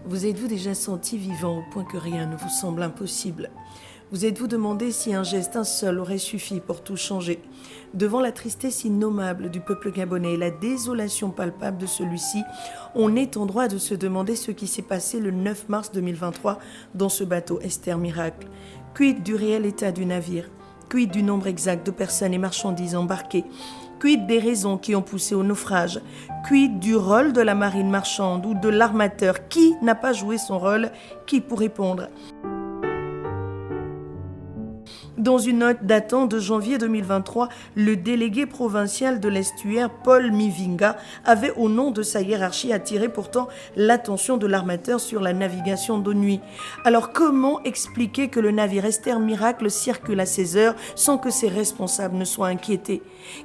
Vous êtes-vous déjà senti vivant au point que rien ne vous semble impossible ? Vous êtes-vous demandé si un geste, un seul, aurait suffi pour tout changer ? Devant la tristesse innommable du peuple gabonais et la désolation palpable de celui-ci, on est en droit de se demander ce qui s'est passé le 9 mars 2023 dans ce bateau Esther Miracle. Quid du réel état du navire ? Quid du nombre exact de personnes et marchandises embarquées ? Quid des raisons qui ont poussé au naufrage ? Quid du rôle de la marine marchande ou de l'armateur ? Qui n'a pas joué son rôle ? Qui pour répondre ? Dans une note datant de janvier 2023, le délégué provincial de l'estuaire, Paul Mivinga, avait au nom de sa hiérarchie attiré pourtant l'attention de l'armateur sur la navigation de nuit. Alors comment expliquer que le navire Esther Miracle circule à 16 heures sans que ses responsables ne soient inquiétés ?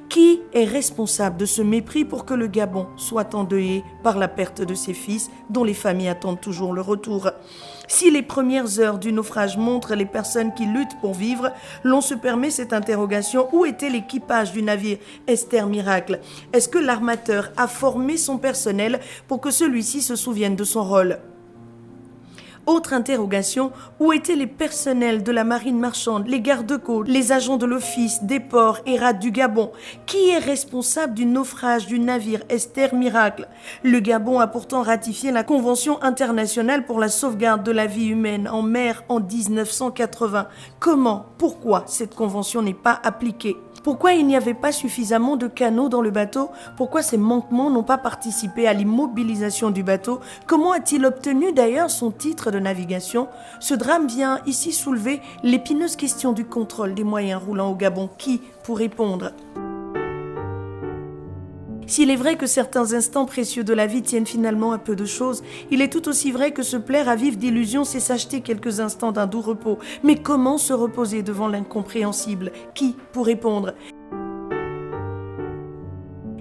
Qui est responsable de ce mépris pour que le Gabon soit endeuillé par la perte de ses fils dont les familles attendent toujours le retour ? Si les premières heures du naufrage montrent les personnes qui luttent pour vivre, l'on se permet cette interrogation. Où était l'équipage du navire Esther Miracle ? Est-ce que l'armateur a formé son personnel pour que celui-ci se souvienne de son rôle ? Autre interrogation, où étaient les personnels de la marine marchande, les gardes-côtes, les agents de l'office des ports et rades du Gabon ? Qui est responsable du naufrage du navire Esther Miracle ? Le Gabon a pourtant ratifié la Convention internationale pour la sauvegarde de la vie humaine en mer en 1980. Comment, pourquoi cette convention n'est pas appliquée ? Pourquoi il n'y avait pas suffisamment de canaux dans le bateau ? Pourquoi ces manquements n'ont pas participé à l'immobilisation du bateau ? Comment a-t-il obtenu d'ailleurs son titre de navigation ? Ce drame vient ici soulever l'épineuse question du contrôle des moyens roulant au Gabon. Qui pour répondre ? S'il est vrai que certains instants précieux de la vie tiennent finalement à peu de choses, il est tout aussi vrai que se plaire à vivre d'illusions, c'est s'acheter quelques instants d'un doux repos. Mais comment se reposer devant l'incompréhensible ? Qui pour répondre ?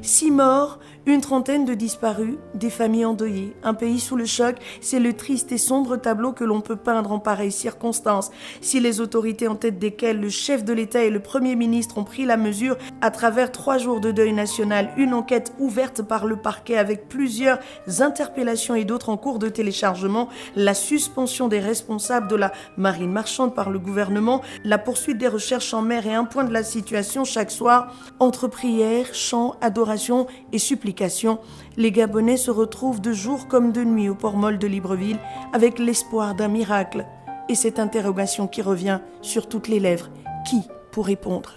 6 morts, une trentaine de disparus, des familles endeuillées, un pays sous le choc, c'est le triste et sombre tableau que l'on peut peindre en pareilles circonstances. Si les autorités en tête desquelles le chef de l'État et le Premier ministre ont pris la mesure, à travers 3 jours de deuil national, une enquête ouverte par le parquet avec plusieurs interpellations et d'autres en cours de téléchargement, la suspension des responsables de la marine marchande par le gouvernement, la poursuite des recherches en mer et un point de la situation chaque soir, entre prières, chants, adorations et supplications, les Gabonais se retrouvent de jour comme de nuit au port-molle de Libreville avec l'espoir d'un miracle. Et cette interrogation qui revient sur toutes les lèvres, qui pour répondre ?